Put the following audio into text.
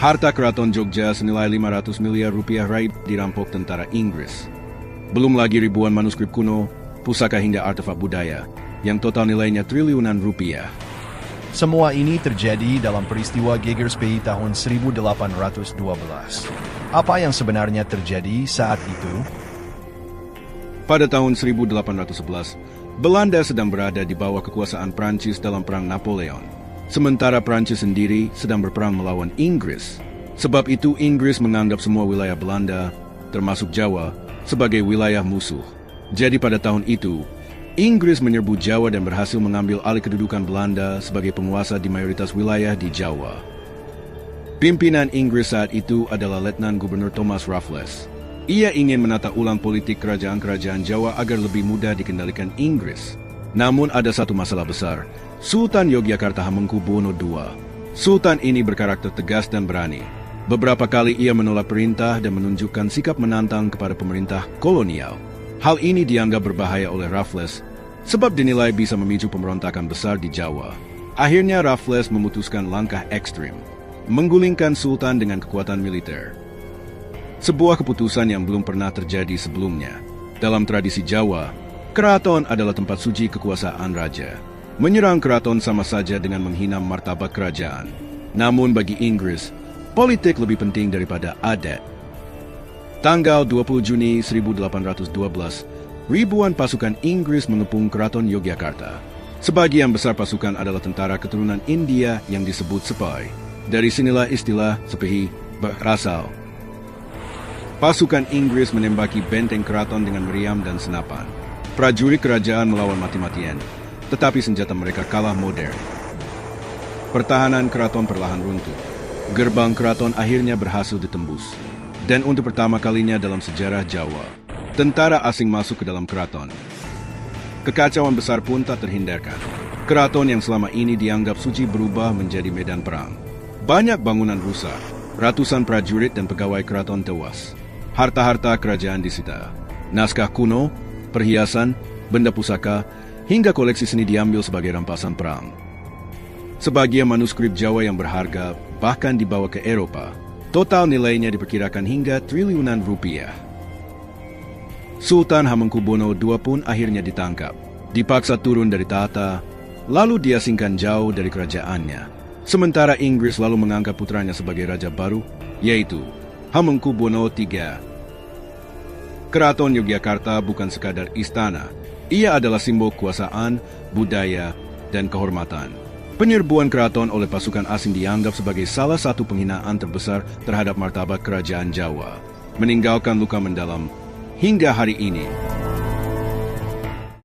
Harta Keraton Jogja senilai 500 miliar rupiah raib dirampok tentara Inggris. Belum lagi ribuan manuskrip kuno, pusaka hingga artefak budaya, yang total nilainya triliunan rupiah. Semua ini terjadi dalam peristiwa Gegersbey tahun 1812. Apa yang sebenarnya terjadi saat itu? Pada tahun 1811, Belanda sedang berada di bawah kekuasaan Prancis dalam Perang Napoleon. Sementara Prancis sendiri sedang berperang melawan Inggris. Sebab itu Inggris menganggap semua wilayah Belanda, termasuk Jawa, sebagai wilayah musuh. Jadi pada tahun itu, Inggris menyerbu Jawa dan berhasil mengambil alih kedudukan Belanda sebagai penguasa di mayoritas wilayah di Jawa. Pimpinan Inggris saat itu adalah Letnan Gubernur Thomas Raffles. Ia ingin menata ulang politik kerajaan-kerajaan Jawa agar lebih mudah dikendalikan Inggris. Namun ada satu masalah besar, Sultan Yogyakarta Hamengkubuwono II. Sultan ini berkarakter tegas dan berani. Beberapa kali ia menolak perintah dan menunjukkan sikap menantang kepada pemerintah kolonial. Hal ini dianggap berbahaya oleh Raffles, sebab dinilai bisa memicu pemberontakan besar di Jawa. Akhirnya Raffles memutuskan langkah ekstrim, menggulingkan Sultan dengan kekuatan militer. Sebuah keputusan yang belum pernah terjadi sebelumnya. Dalam tradisi Jawa, keraton adalah tempat suci kekuasaan raja. Menyerang keraton sama saja dengan menghina martabat kerajaan. Namun bagi Inggris, politik lebih penting daripada adat. Tanggal 20 Juni 1812, ribuan pasukan Inggris mengepung Keraton Yogyakarta. Sebagian besar pasukan adalah tentara keturunan India yang disebut Sepai. Dari sinilah istilah Sepehi berasal. Pasukan Inggris menembaki benteng keraton dengan meriam dan senapan. Prajurit kerajaan melawan mati-matian, tetapi senjata mereka kalah modern. Pertahanan keraton perlahan runtuh. Gerbang keraton akhirnya berhasil ditembus. Dan untuk pertama kalinya dalam sejarah Jawa, tentara asing masuk ke dalam keraton. Kekacauan besar pun tak terhindarkan. Keraton yang selama ini dianggap suci berubah menjadi medan perang. Banyak bangunan rusak, ratusan prajurit dan pegawai keraton tewas. Harta-harta kerajaan disita. Naskah kuno, perhiasan, benda pusaka, hingga koleksi seni diambil sebagai rampasan perang. Sebagian manuskrip Jawa yang berharga bahkan dibawa ke Eropa. Total nilainya diperkirakan hingga triliunan rupiah. Sultan Hamengkubuwono II pun akhirnya ditangkap, dipaksa turun dari tahta, lalu diasingkan jauh dari kerajaannya. Sementara Inggris lalu mengangkat putranya sebagai raja baru, yaitu Hamengkubuwono III. Keraton Yogyakarta bukan sekadar istana, ia adalah simbol kekuasaan, budaya, dan kehormatan. Penyerbuan keraton oleh pasukan asing dianggap sebagai salah satu penghinaan terbesar terhadap martabat kerajaan Jawa, meninggalkan luka mendalam hingga hari ini.